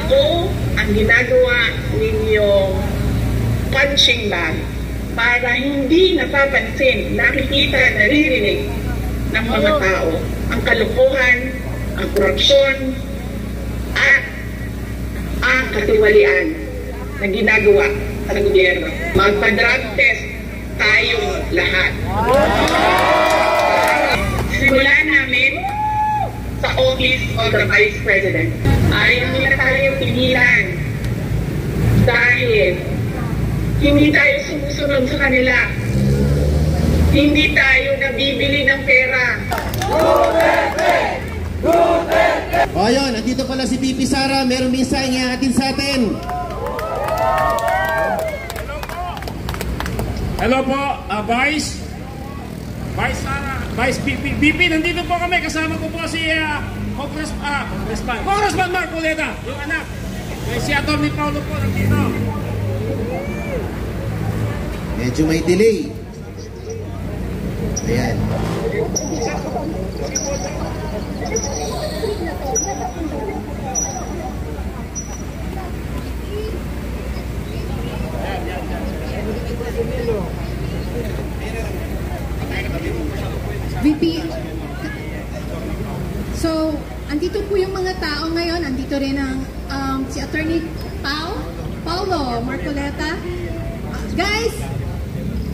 Ako ang ginagawa ninyong punching bag para hindi napapansin, nakikita, naririnig ng mga tao ang kalukuhan, ang korupsyon, at ang katiwalian na ginagawa sa gobyerno. Magpa-drug test tayong lahat. Simulan namin sa Office of the Vice President. Ayaw nila tayong pigilan dahil hindi tayo sumusunod sa kanila. Hindi tayo nabibili ng pera. O ayun, nandito pala si Pipi Sara. Meron minsan iahatid sa atin. Hello po, Vice Sara, Vice Pipi, nandito po kami. Kasama ko po si Congressman Marcoleta, yung anak. Si Atty. Paulo po nandito. Medyo may delay. Ayan. VP, so andito po yung mga tao ngayon, andito rin ang si Attorney Paulo Marcoleta. Guys,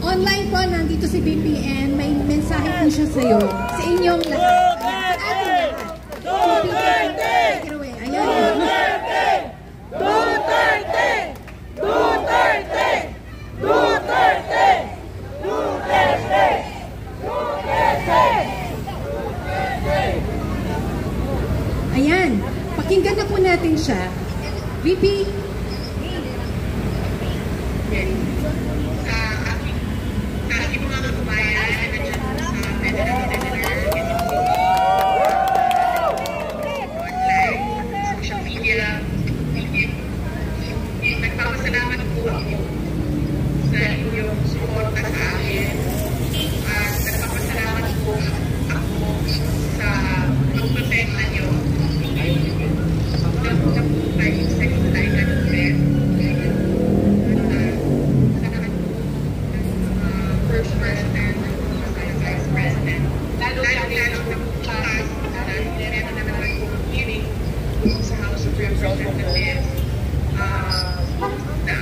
online po nandito si VP and may mensahe po siya sa iyo, sa inyong lahat. Duterte! Ayan. Duterte! Duterte! Duterte! Duterte! Duterte! Ayan, pakinggan na po natin siya. VP. Sa aking mga kababayan na nandiyan sa Federal Center, online, social media, nagpapasalamat po ako sa inyong suporta sa akin. At nagpapasalamat po ako sa pagprotekta nyo ng buhay sa Inday Kanuret. First President, Vice President, lalo na bukas dahil meron na naman po hearing sa House of Representatives na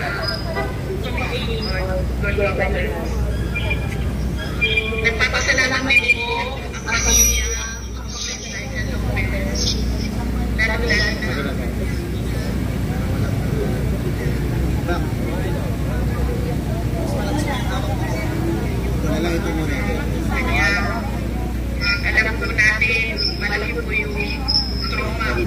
Committee on Governance. Nagpapasalamat din po ang pamilya, ang President Lopez, lalo na alam po natin, malaki po yung trauma.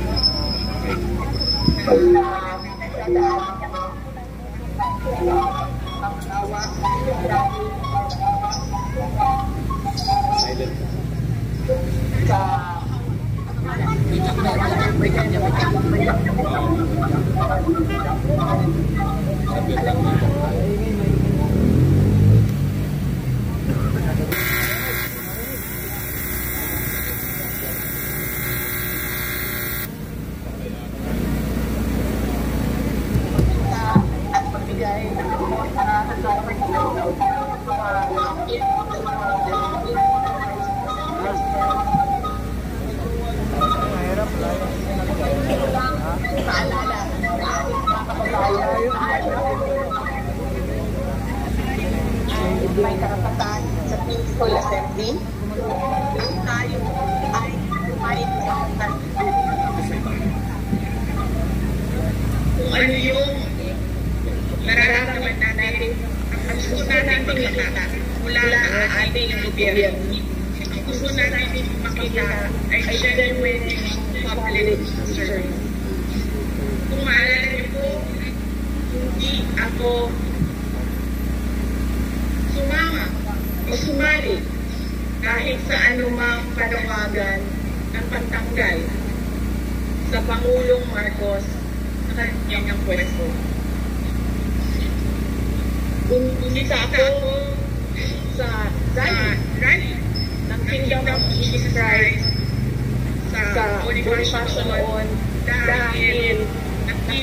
May karapatan sa peaceful assembly. Tayo ay may karapatan. Kung ano yung nararamdaman natin, ang gusto natin makita mula sa ating gobyerno. Ang gusto natin makita ay genuine public service. Kung maalala niyo po, hindi ako sumama o sumali kahit sa anumang panawagan ng pagtanggal sa Pangulong Marcos sa kanyang pwesto. Umisa ako sa rally ng Kingdom of Jesus Christ sa Bonifacio noon dahil nakita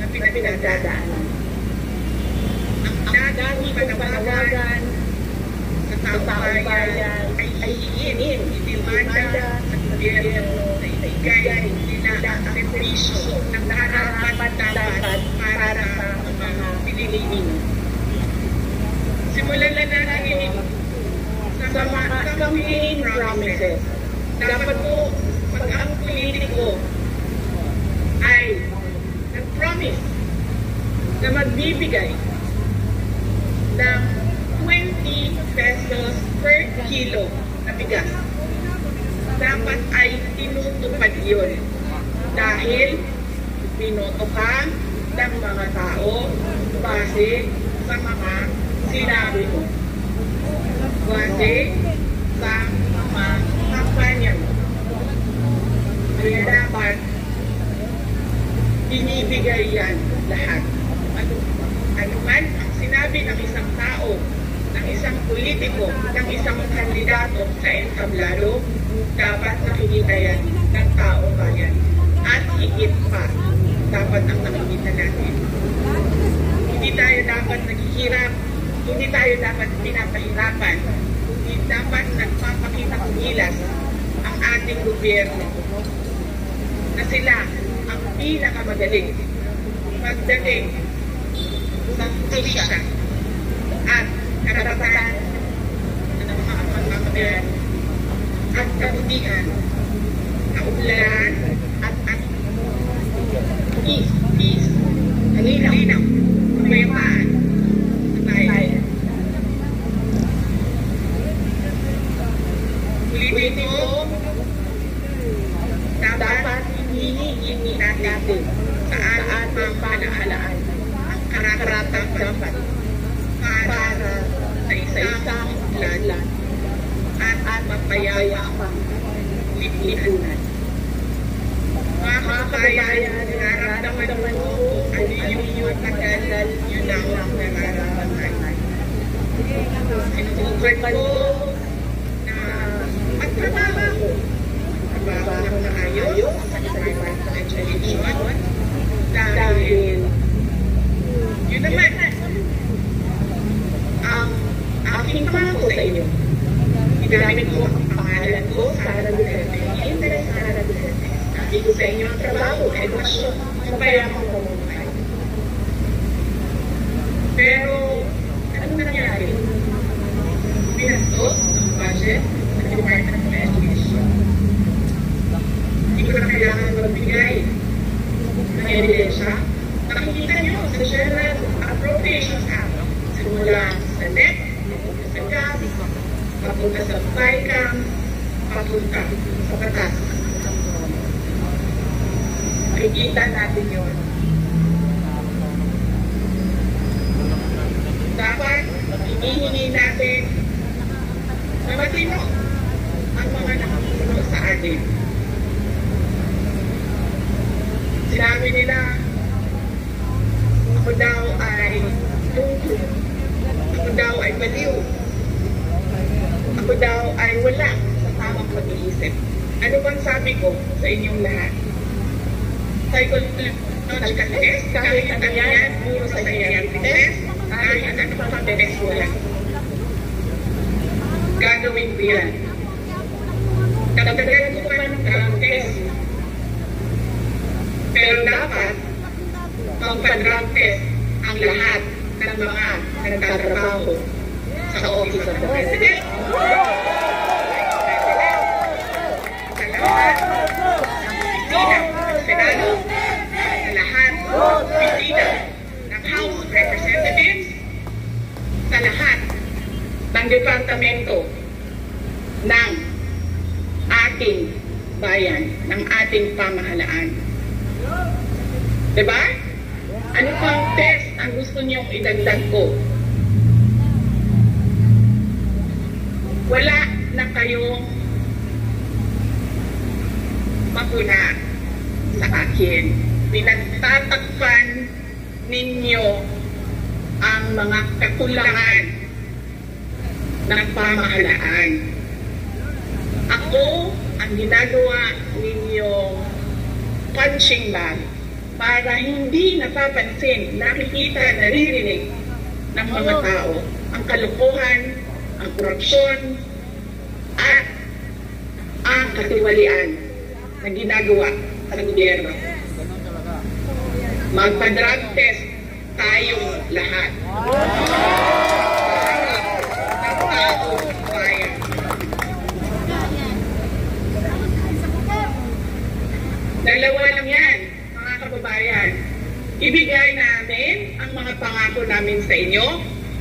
na pinagdadaanan. Ang dami panawagan sa taong bayan ay hihingin, idemanda sa gobyerno na ibigay nila ang servisyo ng karapat-dapat para sa mga Pilipino. Simulan na natin sa mga campaign promises. Dapat po, pag ang politiko ay nag-promise na magbibigay ng 20 pesos per kilo na bigas, dapat ay tinutupad yun. Dahil binoto ka ng mga tao base sa mga sinabi mo. Base sa mga kampanya mo. Kaya dapat binibigay yan lahat. Ano man ang sinabi ng isang tao, ng isang politiko, ng isang kandidato sa entablado, dapat nakikita yan ng taong bayan. At higit pa, dapat ang nakikita natin. Hindi tayo dapat naghihirap, hindi tayo dapat pinapahirapan, hindi dapat nagpapakita ng gilas ang ating gobyerno na sila ang pinakamagaling magdating sa hustisya at karapatan ng mga mamamayan at kabutihan, kaunlaran at peace, halinaw, kapayapaan sa bayan. Ulitin ko, dapat hinihingi natin sa ating pamahalaan ang karapat-dapat para sa isang lanlan at mapayapang lipunan. Mga kabayan, nararamdaman ko ano yung matagal yun ang nararamdaman. Sinubukan ko na magtrabaho. Trabaho na ayos sa television dahil yun naman ang aking pangako sa inyo. Igamit ko ang pangalan ko, Sara Duterte, Interes Sara Duterte. Sabi ko sa inyo ang trabaho, edukasyon, mapayapang pamumuhay. Pero, ano nangyari? Binastos ang budget ng Department of Education. Hindi ko na kailangan magbigay ng ebidensya. Nakikita nyo sa General Appropriations Act, simula sa NEP, sa GAP, papunta sa BICAM, papunta sa batas. Makikita natin yun. Dapat hinihingi natin na matino ang mga nakapuno sa atin. Sinabi nila, ako daw ay tungkol, ako daw ay baliw, ako daw ay wala sa tamang pag-iisip. Ano bang sabi ko sa inyong lahat? Psychological test, kahit ano yan, puro psychiatric test, kahit ano pang test wala. Gagawin ko yan. Dagdagan ko pa ng drug test. Pero dapat, pang-drug test ang lahat ng mga nagtatrabaho sa Office of the President. Sa lahat ng opisina ng Senado, sa lahat ng opisina ng House of Representatives, sa lahat ng departamento ng ating bayan, ng ating pamahalaan. Diba? Ano pang test ang gusto niyong idagdag ko? Wala na kayong makuna sa akin. Pinagtatakpan ninyo ang mga kakulangan ng pamahalaan. Ako ang ginagawa ninyong punching bag para hindi napapansin, nakikita, naririnig ng mga tao ang kalukuhan, ang korupsyon, at ang katiwalian na ginagawa sa gobyerno. Magpa-drug test tayong lahat. Ng taong bayan. Dalawa lang yan, mga kababayan. Ibigay namin ang mga pangako namin sa inyo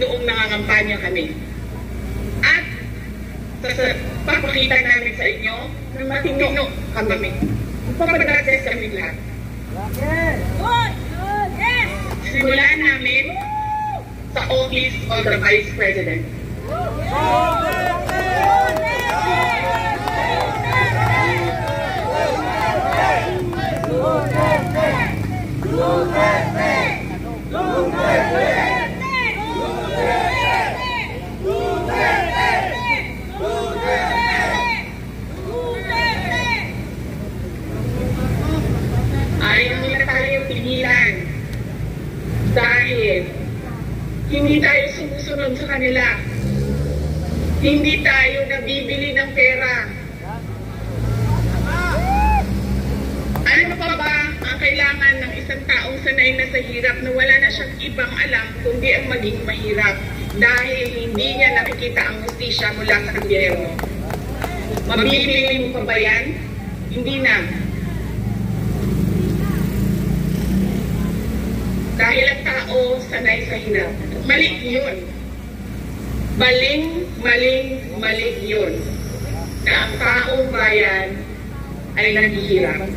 noong nangangampanya kami. At papakita namin sa inyo na matino kami. Papadagdag kami lahat. Simulan namin sa Office of the Vice President. Ayaw nila tayo pigilan dahil hindi tayo sumusunod sa kanila. Hindi tayo nabibili ng pera. Ano pa ba ang kailangan ng isang taong sanay na sa hirap na wala na siyang ibang alam kundi ang maging mahirap dahil hindi niya nakikita ang hustisya mula sa gobyerno? Mabibili mo pa ba yan? Hindi na. Dahil ang tao sanay sa hirap. Mali yun. Mali yun. Na ang taong bayan ay naghihirap.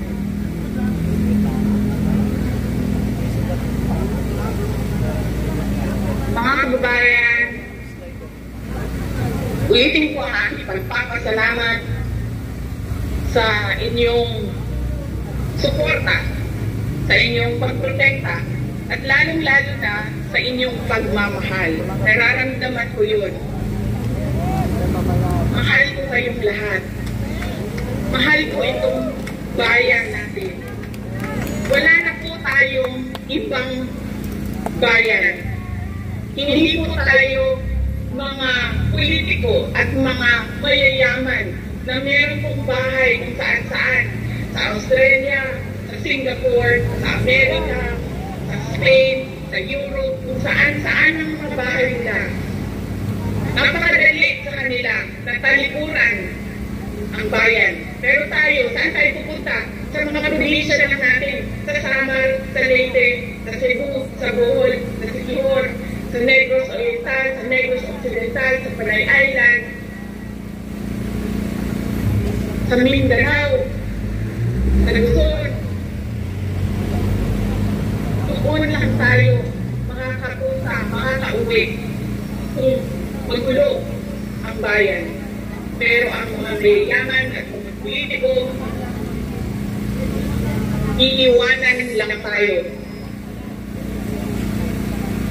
Mga kababayan, ulitin ko ang aking pagpapasalamat sa inyong suporta, sa inyong pagprotekta, at lalong-lalo na sa inyong pagmamahal. Nararamdaman ko yun. Mahal ko kayong lahat. Mahal ko itong bayan natin. Wala na po tayong ibang bayan. Hindi po tayo mga politiko at mga mayayaman na meron pong bahay kung saan-saan. Sa Australia, sa Singapore, sa Amerika, sa Spain, sa Europe, kung saan-saan ang mga bahay nila. Napakadali sa kanila na talikuran ang bayan. Pero tayo, saan tayo pupunta? Sa mga probinsya lang natin. Sa Samar, sa Leyte, sa Cebu, sa Bohol, sa Siquijor, sa Negros Oriental, sa Negros Occidental, sa Panay Island, sa Mindanao, sa Luzon. Doon lang tayo makakapunta, makakauwi kung magulo ang bayan. Pero ang mga mayayaman at mga politiko, iiwanan lang tayo.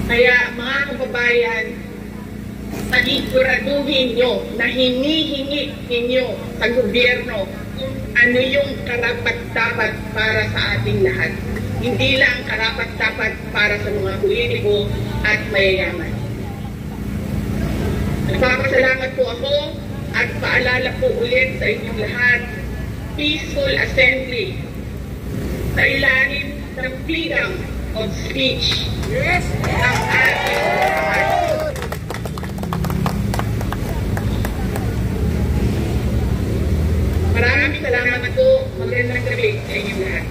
Kaya mga kababayan, siguraduhin nyo na hinihingi ninyo sa gobyerno kung ano yung karapat-dapat para sa ating lahat. Hindi lang karapat-dapat para sa mga politiko at mayayaman. Nagpapasalamat po ako at paalala po ulit sa inyong lahat, peaceful assembly sa ilalim ng freedom of speech. Yes! Ang ating lahat. Maraming salamat po. Magandang gabi sa inyong lahat.